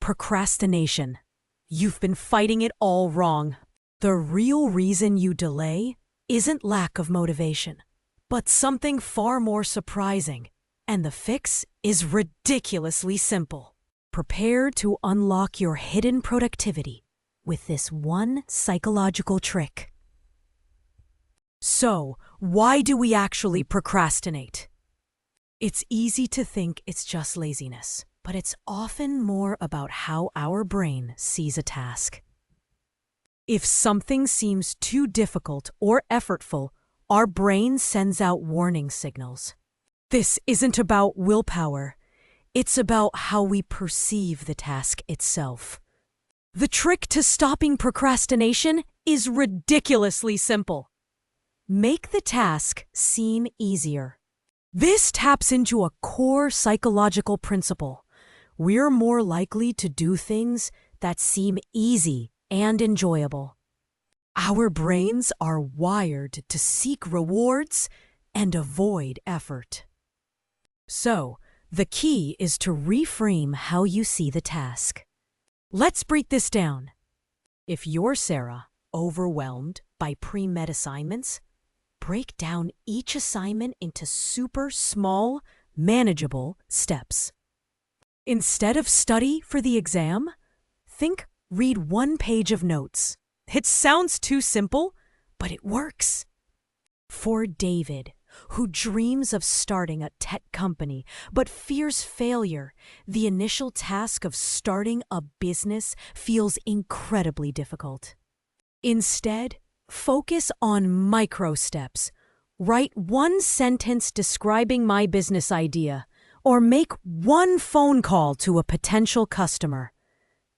procrastination. You've been fighting it all wrong. The real reason you delay isn't lack of motivation, but something far more surprising. And the fix is ridiculously simple. Prepare to unlock your hidden productivity with this one psychological trick. So, why do we actually procrastinate? It's easy to think it's just laziness, but it's often more about how our brain sees a task. If something seems too difficult or effortful, our brain sends out warning signals. This isn't about willpower. It's about how we perceive the task itself. The trick to stopping procrastination is ridiculously simple. Make the task seem easier. This taps into a core psychological principle. We're more likely to do things that seem easy and enjoyable. Our brains are wired to seek rewards and avoid effort. So, the key is to reframe how you see the task. Let's break this down. If you're Sarah, overwhelmed by pre-med assignments, break down each assignment into super small, manageable steps. Instead of study for the exam, think read one page of notes. It sounds too simple, but it works. For David, who dreams of starting a tech company but fears failure, the initial task of starting a business feels incredibly difficult. Instead, focus on micro steps. Write one sentence describing my business idea, or make one phone call to a potential customer.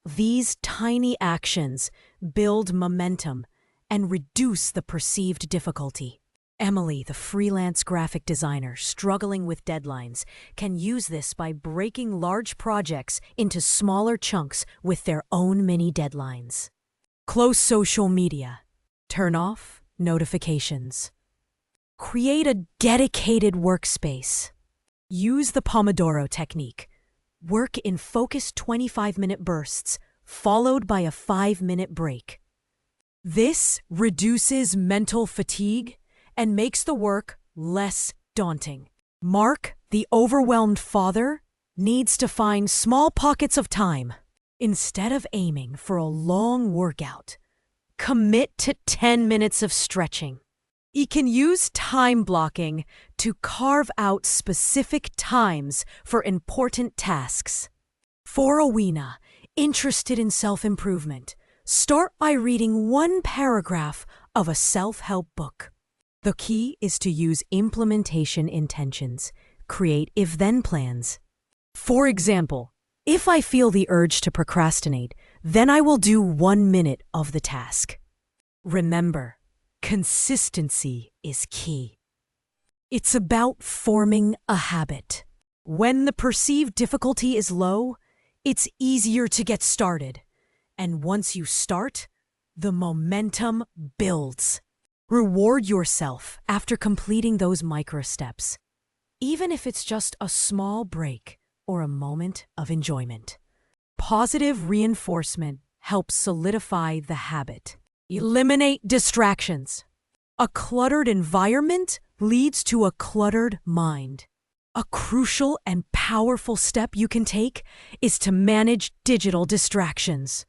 These tiny actions build momentum and reduce the perceived difficulty. Emily, the freelance graphic designer struggling with deadlines, can use this by breaking large projects into smaller chunks with their own mini deadlines. Close social media. Turn off notifications. Create a dedicated workspace. Use the Pomodoro technique. Work in focused 25-minute bursts, followed by a 5-minute break. This reduces mental fatigue and makes the work less daunting. Mark, the overwhelmed father, needs to find small pockets of time. Instead of aiming for a long workout, commit to 10 minutes of stretching. You can use time blocking to carve out specific times for important tasks. For Owena, interested in self-improvement, start by reading one paragraph of a self-help book. The key is to use implementation intentions. Create if-then plans. For example, if I feel the urge to procrastinate, then I will do 1 minute of the task. Remember, consistency is key. It's about forming a habit. When the perceived difficulty is low, it's easier to get started. And once you start, the momentum builds. Reward yourself after completing those micro steps, even if it's just a small break or a moment of enjoyment. Positive reinforcement helps solidify the habit. Eliminate distractions. A cluttered environment leads to a cluttered mind. A crucial and powerful step you can take is to manage digital distractions.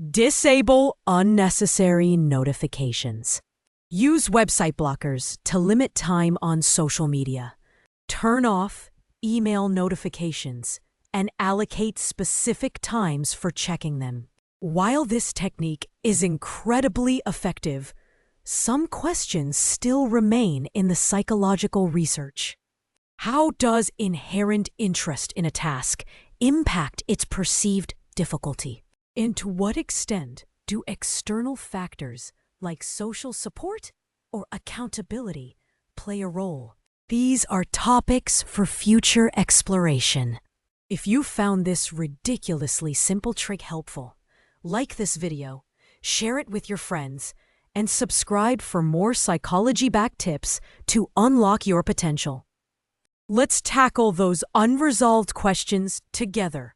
Disable unnecessary notifications. Use website blockers to limit time on social media. Turn off email notifications and allocate specific times for checking them. While this technique is incredibly effective, some questions still remain in the psychological research. How does inherent interest in a task impact its perceived difficulty? And to what extent do external factors like social support or accountability play a role? These are topics for future exploration. If you found this ridiculously simple trick helpful, like this video, share it with your friends, and subscribe for more psychology-backed tips to unlock your potential. Let's tackle those unresolved questions together.